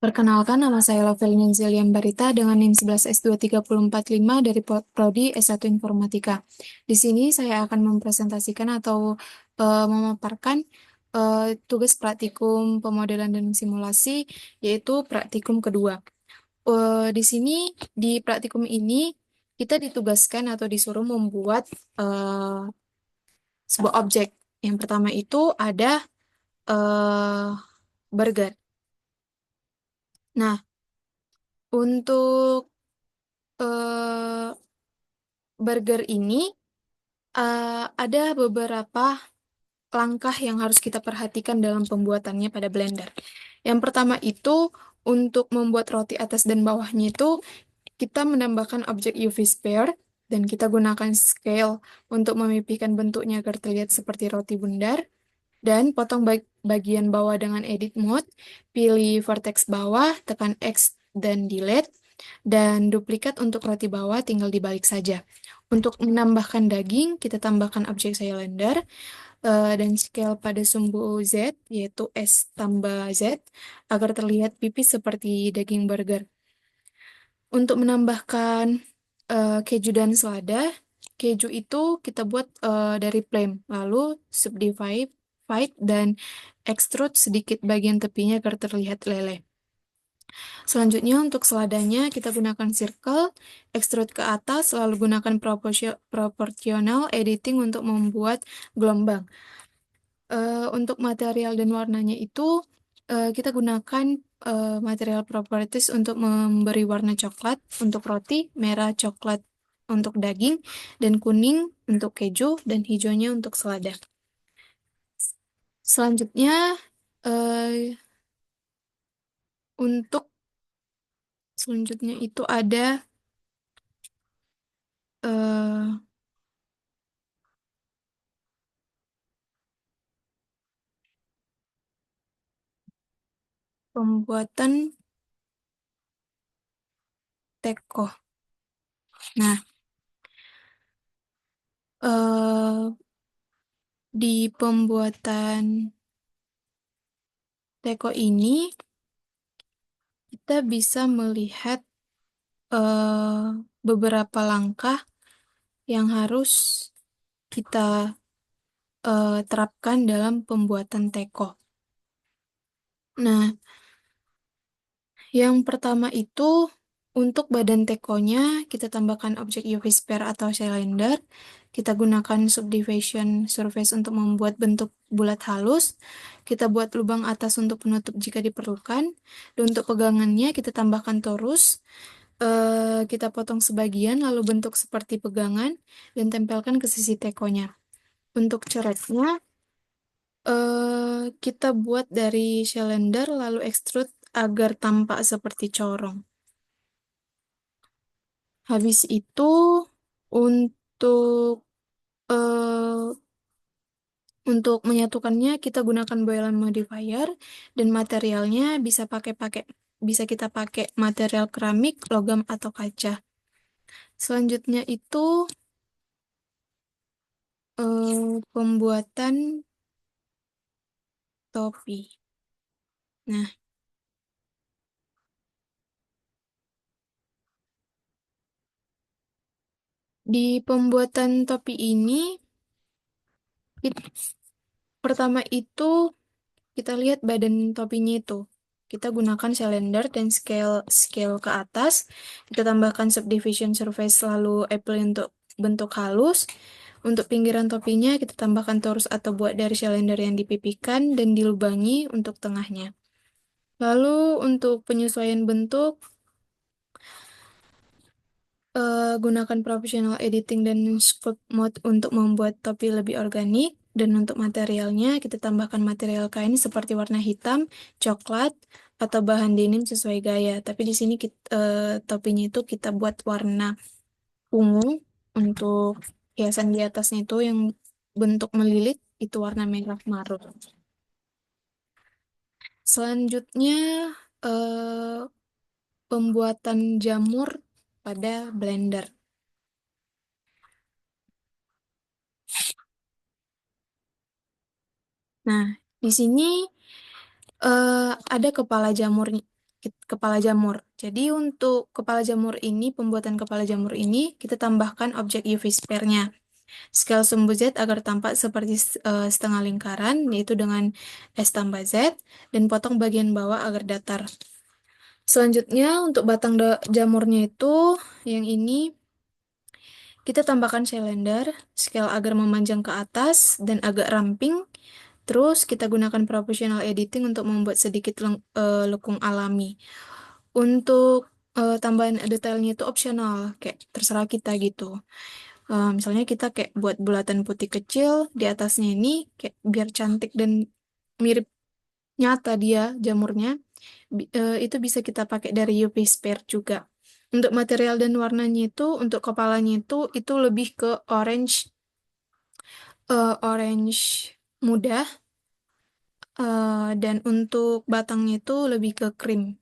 Perkenalkan, nama saya Lovelina Zelian Barita dengan NIM 11S23045 dari Prodi S1 Informatika. Di sini saya akan mempresentasikan atau memaparkan tugas praktikum pemodelan dan simulasi, yaitu praktikum kedua. Di sini, di praktikum ini, kita ditugaskan atau disuruh membuat sebuah objek. Yang pertama itu ada burger. Nah, untuk eh, burger ini ada beberapa langkah yang harus kita perhatikan dalam pembuatannya pada blender. Yang pertama itu untuk membuat roti atas dan bawahnya itu kita menambahkan objek UV sphere dan kita gunakan scale untuk memipihkan bentuknya agar terlihat seperti roti bundar dan potong bagian bawah dengan edit mode, pilih vertex bawah, tekan X dan delete dan duplikat untuk roti bawah tinggal dibalik saja. Untuk menambahkan daging, kita tambahkan objek cylinder dan scale pada sumbu Z, yaitu S tambah Z, agar terlihat pipih seperti daging burger. Untuk menambahkan keju dan selada, keju itu kita buat dari flame, lalu subdivide dan extrude sedikit bagian tepinya agar terlihat leleh. Selanjutnya untuk seladanya kita gunakan circle, extrude ke atas, lalu gunakan proportional editing untuk membuat gelombang. Untuk material dan warnanya itu kita gunakan material properties untuk memberi warna coklat untuk roti, merah coklat untuk daging, dan kuning untuk keju, dan hijaunya untuk selada. Selanjutnya, eh, untuk selanjutnya itu ada eh, pembuatan teko. Nah, eh, di pembuatan teko ini kita bisa melihat beberapa langkah yang harus kita terapkan dalam pembuatan teko. Nah, yang pertama itu untuk badan tekonya kita tambahkan objek UV sphere atau cylinder. Kita gunakan subdivision surface untuk membuat bentuk bulat halus. Kita buat lubang atas untuk penutup jika diperlukan. Dan untuk pegangannya kita tambahkan torus. Kita potong sebagian lalu bentuk seperti pegangan dan tempelkan ke sisi tekonya. Untuk coretnya, kita buat dari cylinder lalu extrude agar tampak seperti corong. Habis itu, untuk eh, untuk menyatukannya kita gunakan Boylan modifier dan materialnya bisa kita pakai material keramik, logam atau kaca. Selanjutnya itu pembuatan topi. Nah, di pembuatan topi ini, pertama itu kita lihat badan topinya itu. Kita gunakan cylinder dan scale scale ke atas. Kita tambahkan subdivision surface lalu apply untuk bentuk halus. Untuk pinggiran topinya kita tambahkan torus atau buat dari cylinder yang dipipihkan dan dilubangi untuk tengahnya. Lalu untuk penyesuaian bentuk, gunakan professional editing dan sculpt mode untuk membuat topi lebih organik. Dan untuk materialnya, kita tambahkan material kain seperti warna hitam, coklat, atau bahan denim sesuai gaya. Tapi di sini topinya itu kita buat warna ungu. Untuk hiasan di atasnya itu yang bentuk melilit, itu warna merah marun. Selanjutnya, eh, pembuatan jamur pada blender. Nah, di sini ada kepala jamurnya. kepala jamur. Jadi untuk kepala jamur ini, pembuatan kepala jamur ini, kita tambahkan objek UV sphere-nya. Scale sumbu Z agar tampak seperti setengah lingkaran, yaitu dengan S tambah Z, dan potong bagian bawah agar datar. Selanjutnya, untuk batang jamurnya itu, yang ini, kita tambahkan cylinder, scale agar memanjang ke atas, dan agak ramping. Terus kita gunakan proportional editing untuk membuat sedikit lekung alami. Untuk tambahan detailnya itu opsional, kayak terserah kita gitu. Misalnya kita kayak buat bulatan putih kecil di atasnya ini, kayak biar cantik dan mirip nyata dia jamurnya. Itu bisa kita pakai dari UV Sphere juga. Untuk material dan warnanya itu, untuk kepalanya itu lebih ke orange muda, dan untuk batangnya itu lebih ke krim.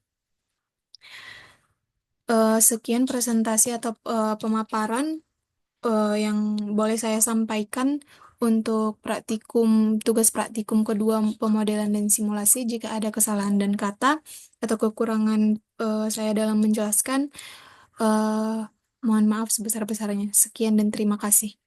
Sekian presentasi atau pemaparan yang boleh saya sampaikan untuk tugas praktikum kedua pemodelan dan simulasi. Jika ada kesalahan dan kata atau kekurangan saya dalam menjelaskan, eh, mohon maaf sebesar-besarnya. Sekian dan terima kasih.